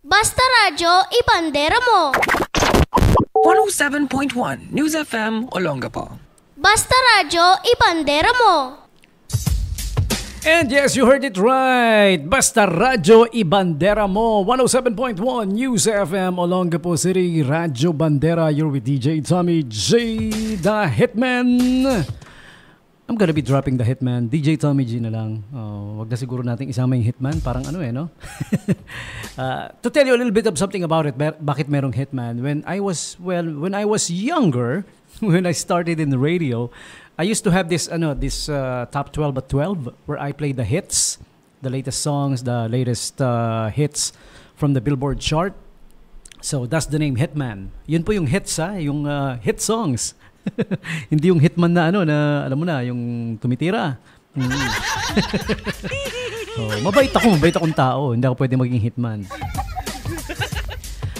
Basta Radyo, ibandera mo. 107.1 News FM Olongapo. Basta Radyo, ibandera mo. And yes, you heard it right. Basta Radyo Ibandera mo. 107.1 News FM Olongapo City. Radyo Bandera. You're with DJ Tommy J, the Hitman. I'm gonna be dropping the Hitman. DJ Tommy G na lang. Wag na siguro nating isama yung Hitman. Parang ano no? To tell you a little bit of something about it, bakit merong Hitman? When I was younger, when I started in the radio, I used to have this top 12 at 12 where I play the hits, the latest songs, the latest hits from the Billboard chart. So that's the name Hitman. Yun po yung hits yung hit songs. Hindi yung hitman na na alam mo na, yung tumitira. Mabait akong tao. Hindi ako pwede maging hitman.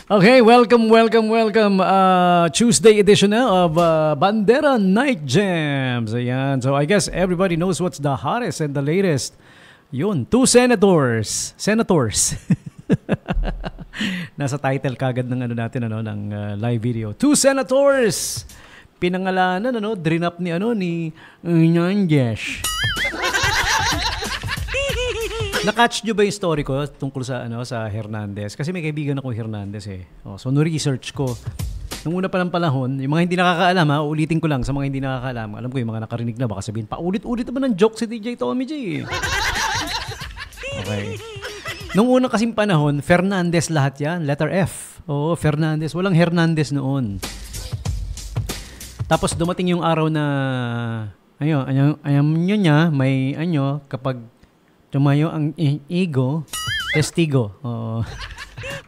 Okay, welcome. Tuesday edition of Bandera Night Jams. Ayan. So I guess everybody knows what's the hottest and the latest. Yun, 2 senators. Nasa title kagad ng natin ng live video. 2 senators. Pinangalanan drinap ni Hernandez. Na-catch nyo ba yung story ko tungkol sa sa Hernandez? Kasi may kaibigan ako Hernandez so no-research ko. Nung una pa ng panahon, yung mga hindi nakakaalam ulitin ko lang sa mga hindi nakakaalam. Alam ko yung mga nakarinig na baka sabihin pa ulit-ulit naman ng joke si DJ Tommy J. Okay. Nung unang kasing panahon, Fernandez lahat yan, letter F. Fernandez, walang Hernandez noon. Tapos dumating yung araw na ayam niya may kapag tumayo ang ego, testigo.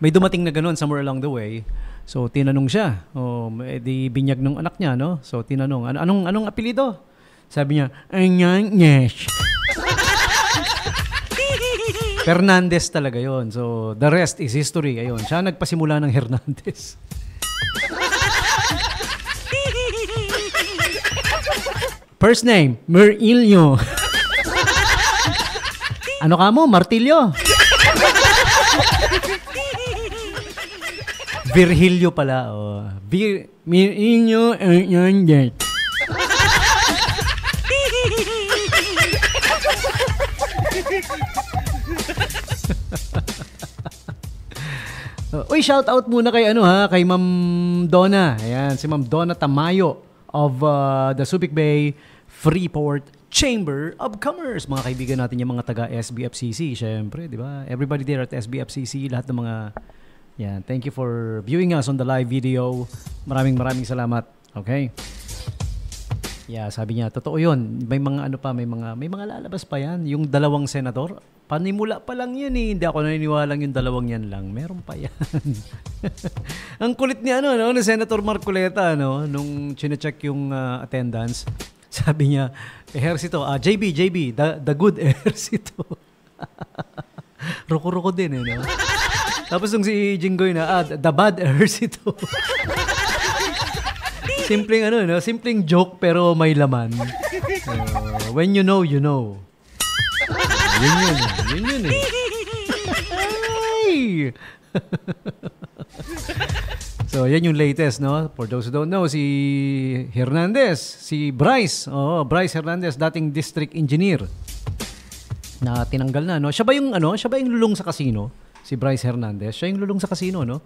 May dumating na ganoon somewhere along the way. So tinanong siya, di binyag ng anak niya, no? So tinanong, anong apelyido? Sabi niya, Hernandez. Fernandez talaga 'yon. So the rest is history. Ayun, siya nagpasimula ng Hernandez. First name, Merillo. Ano ka mo? Martilyo. Virgilio pala. Merillo Hernandez. Uy, shout out muna kay kay Ma'am Donna. Ayan, si Ma'am Donna Tamayo of the Subic Bay Freeport Chamber of Commerce. Mga kaibigan natin yung mga taga SBFCC, syempre, di ba? Everybody there at SBFCC, lahat ng mga thank you for viewing us on the live video. Maraming salamat. Okay? Yeah, sabi niya, totoo 'yun. May mga may mga lalabas pa 'yan, yung 2 senador. Panimula pa lang 'yan Hindi ako naniniwalang yung 2 'yan lang. Meron pa 'yan. Ang kulit ni ni Senator Marcoleta nung chine-check yung attendance. Sabi niya, ehersito, JB, the good ehersito. Ruko-ruko din Tapos nung si Jinggoy na, the bad ehersito. Simpleng simpleng joke pero may laman. When you know, you know. Yun. Ay! So, yan yung latest, no? For those who don't know, si Hernandez, si Bryce. Bryce Hernandez, dating district engineer. Na tinanggal na, no? Siya ba yung lulong sa casino? Si Bryce Hernandez. Siya yung lulong sa casino, no?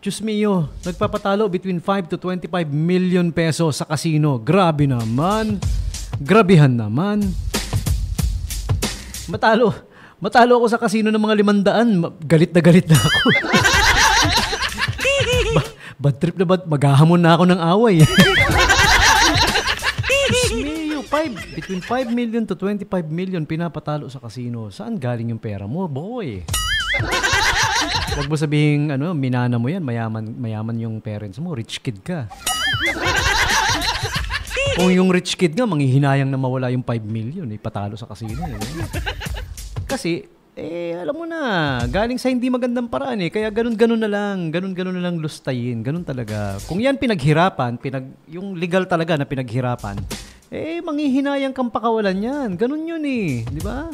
Diyos mio, nagpapatalo between 5 to 25 million pesos sa casino. Grabe naman. Grabihan naman. Matalo ako sa casino ng mga 500. Galit na ako. Bad trip na bad. Maghahamon na ako ng away. Between 5 million to 25 million pinapatalo sa casino. Saan galing yung pera mo, boy? Huwag mo sabihin, minana mo yan. Mayaman yung parents mo. Rich kid ka. Kung yung rich kid nga, manghihinayang na mawala yung 5 million. Patalo sa casino. Kasi, alam mo na, galing sa hindi magandang paraan Kaya ganun na lang lustayin. Ganun talaga. Kung yan pinaghirapan, yung legal talaga na pinaghirapan, manghihinayang kang pakawalan yan. Ganun yun di ba?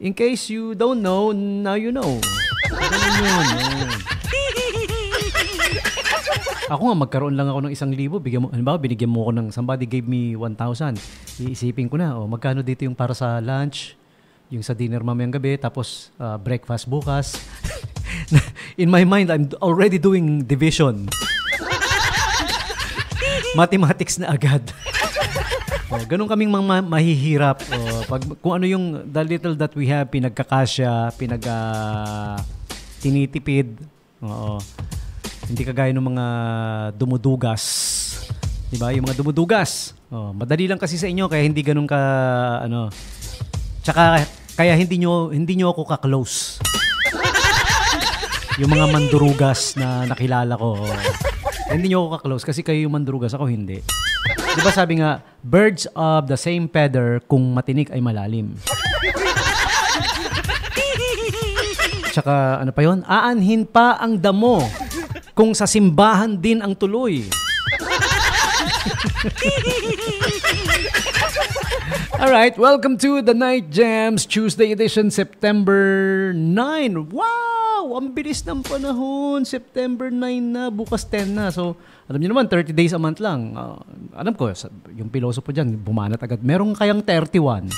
In case you don't know, now you know. Ganun yun. Ako nga, magkaroon lang ako ng 1,000. Halimbawa, binigyan mo ako ng, somebody gave me 1,000. Iisipin ko na, magkano dito yung para sa lunch, yung sa dinner mamayang gabi, tapos breakfast bukas. In my mind, I'm already doing division. Mathematics na agad. Ganun kaming mga mahihirap. Kung ano yung the little that we have, pinagkakasya, tinitipid. Hindi kagaya ng mga dumudugas. Diba? Yung mga dumudugas. Madali lang kasi sa inyo, kaya hindi ganun ka, Tsaka, kaya hindi nyo ako ka-close. Yung mga mandurugas na nakilala ko. Hindi nyo ako ka-close kasi kayo yung mandurugas, ako hindi. Diba sabi nga, birds of the same feather kung matinik ay malalim. Tsaka ano pa yun? Aanhin pa ang damo kung sa simbahan din ang tuloy. Alright, welcome to the Night Jams Tuesday edition, September 9. Wow! Ang bilis ng panahon. September 9 na, bukas 10 na. So, alam niyo naman, 30 days a month lang. Alam ko, yung piloso po dyan, bumanat agad. Merong kayang 31.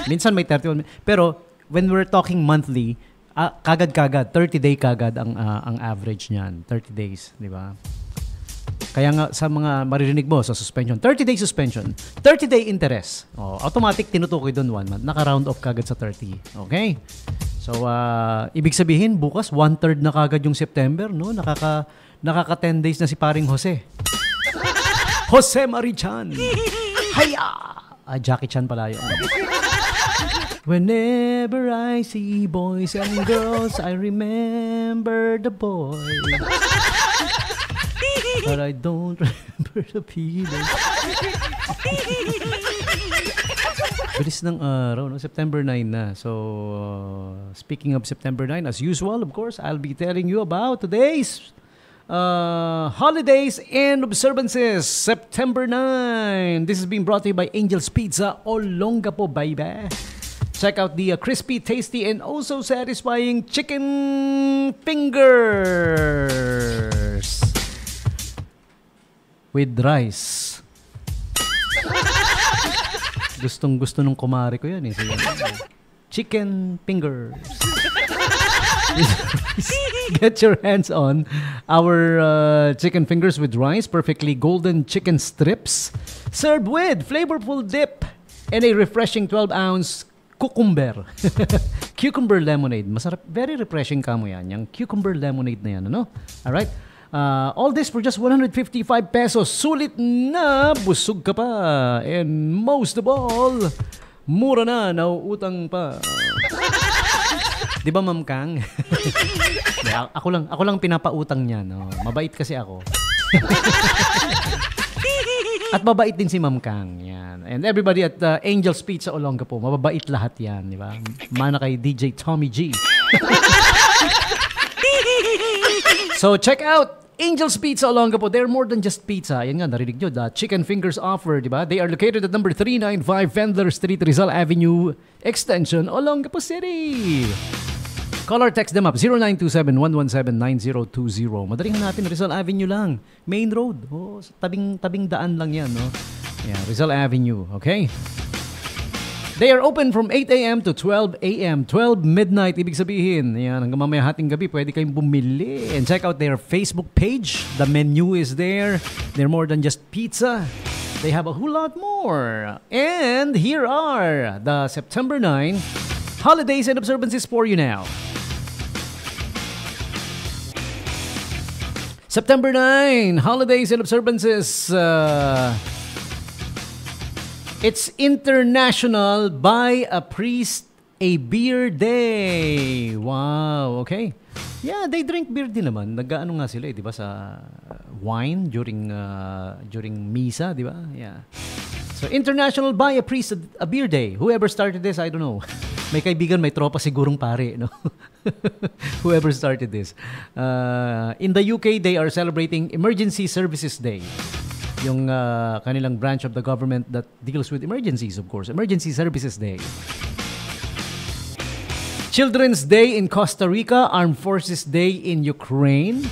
Minsan may 31. Pero, when we're talking monthly, kagad-kagad, 30-day kagad ang average niyan. 30 days, di ba? Kaya nga sa mga maririnig mo sa suspension, 30-day suspension, 30-day interest. Automatic tinutukoy doon 1 month. Naka-round off kagad sa 30. Okay? So, ibig sabihin, bukas 1/3 na kagad yung September, no? Nakaka 10 days na si paring Jose. Jose Marichan. Haya! Jackie Chan pala yun. Whenever I see boys and girls, I remember the boys. But I don't remember the feeling. Bilis ng araw, no? September 9 na. So, speaking of September 9, as usual, of course, I'll be telling you about today's holidays and observances. September 9. This is being brought to you by Angel's Pizza, Olongapo, baby. Check out the crispy, tasty, and also satisfying chicken fingers with rice. Gustong-gusto nung kumare ko yan eh. Chicken fingers. Get your hands on our chicken fingers with rice, perfectly golden chicken strips, served with flavorful dip and a refreshing 12-ounce cucumber. Cucumber lemonade. Masarap. Very refreshing kamo yan. Yung cucumber lemonade na yan. Ano? Alright? All this for just 155 pesos. Sulit na, busog ka pa. And most of all, mura na, nauutang pa. Di ba, Ma'am Kang? ako lang pinapautang niya. No? Mabait kasi ako. At mabait din si Ma'am Kang. Yan. And everybody at Angel's Pizza Olongapo, mababait lahat yan. Di ba? Mana kay DJ Tommy G. So check out Angel's Pizza Olongapo. They're more than just pizza. Yan nga, narinig nyo. The chicken fingers offer, di ba? They are located at number 395 Fendler Street, Rizal Avenue, Extension, Olongapo City. Call or text them up, 0927-117-9020. Madaling hanapin, Rizal Avenue lang. Main road. Tabing daan lang yan, no? Yeah, Rizal Avenue, okay? They are open from 8 a.m. to 12 a.m. 12 midnight, ibig sabihin. Yan, hanggang mamaya hating gabi, pwede kayong bumili. And check out their Facebook page. The menu is there. They're more than just pizza. They have a whole lot more. And here are the September 9 holidays and observances for you now. September 9, holidays and observances. It's International Buy a Priest a Beer Day. Wow, okay. Yeah, they drink beer din naman. Nag-ano nga sila, di ba, sa wine during misa, di ba? Yeah. So, International Buy a Priest a Beer Day. Whoever started this, I don't know. May kaibigan, may tropa sigurong pare, no? Whoever started this. In the UK, they are celebrating Emergency Services Day. Yung kanilang branch of the government that deals with emergencies, of course. Emergency Services Day. Children's Day in Costa Rica. Armed Forces Day in Ukraine.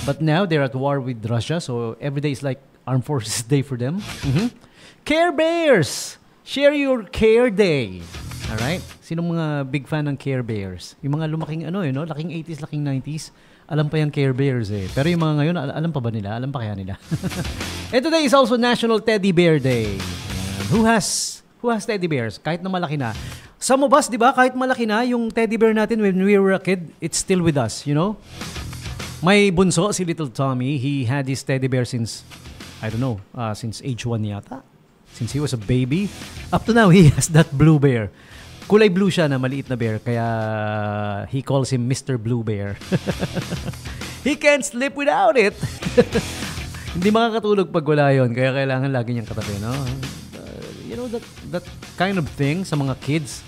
But now they're at war with Russia, so every day is like Armed Forces Day for them. Care Bears! Share your Care Day. Alright? Sinong mga big fan ng Care Bears? Yung mga lumaking laking 80s, laking 90s. Alam pa yung Care Bears eh. Pero yung mga ngayon, alam pa ba nila? Alam pa kaya nila? And today is also National Teddy Bear Day. Who has teddy bears? Kahit na malaki na. Some of us, di ba, kahit malaki na, yung teddy bear natin when we were a kid, it's still with us, you know? May bunso, si Little Tommy. He had his teddy bear since, I don't know, since age 1 yata. Since he was a baby. Up to now, he has that blue bear. Kulay blue siya na maliit na bear, kaya he calls him Mr. Blue Bear. He can't sleep without it. Hindi makakatulog pag wala yun, kaya kailangan lagi niyang katabi, no? You know, that kind of thing sa mga kids,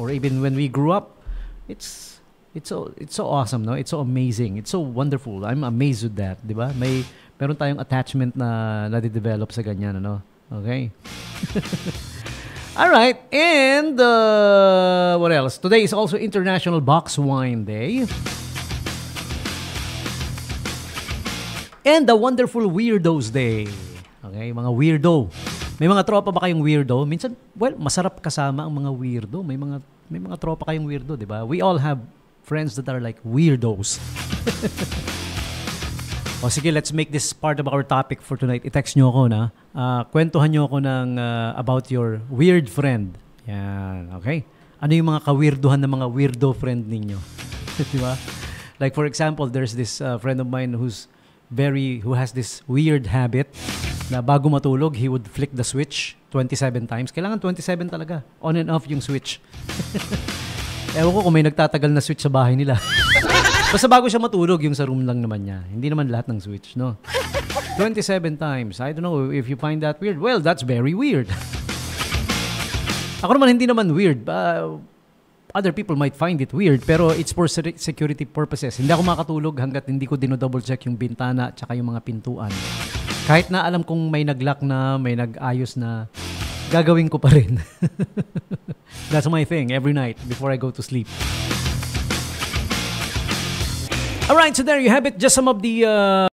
or even when we grew up, it's so awesome, no? It's so amazing. It's so wonderful. I'm amazed with that, di ba? Meron tayong attachment na nade-develop sa ganyan, ano? Okay? Alright, and what else? Today is also International Box Wine Day. And the Wonderful Weirdos Day. Okay, mga weirdo. May mga tropa ba kayong weirdo? Minsan, masarap kasama ang mga weirdo. May mga tropa kayong weirdo, di ba? We all have friends that are like weirdos. O sige, let's make this part of our topic for tonight. I-text nyo ako na. Kwentuhan nyo ako about your weird friend. Yan, okay? Ano yung mga ka-weirduhan ng mga weirdo friend ninyo? Di ba? Like for example, there's this friend of mine who has this weird habit na bago matulog, he would flick the switch 27 times. Kailangan 27 talaga. On and off yung switch. Ewan ko kung may nagtatagal na switch sa bahay nila. Basta bago siya matulog, yung sa room lang naman niya. Hindi naman lahat ng switch, no? 27 times. I don't know if you find that weird. Well, that's very weird. Ako naman, hindi naman weird. Other people might find it weird, pero it's for security purposes. Hindi ako makatulog hanggat hindi ko dino-double check yung bintana at saka yung mga pintuan. Kahit na alam kong may nag-lock na, may nag-ayos na, gagawin ko pa rin. That's my thing every night before I go to sleep. Alright, so there you have it. Just some of the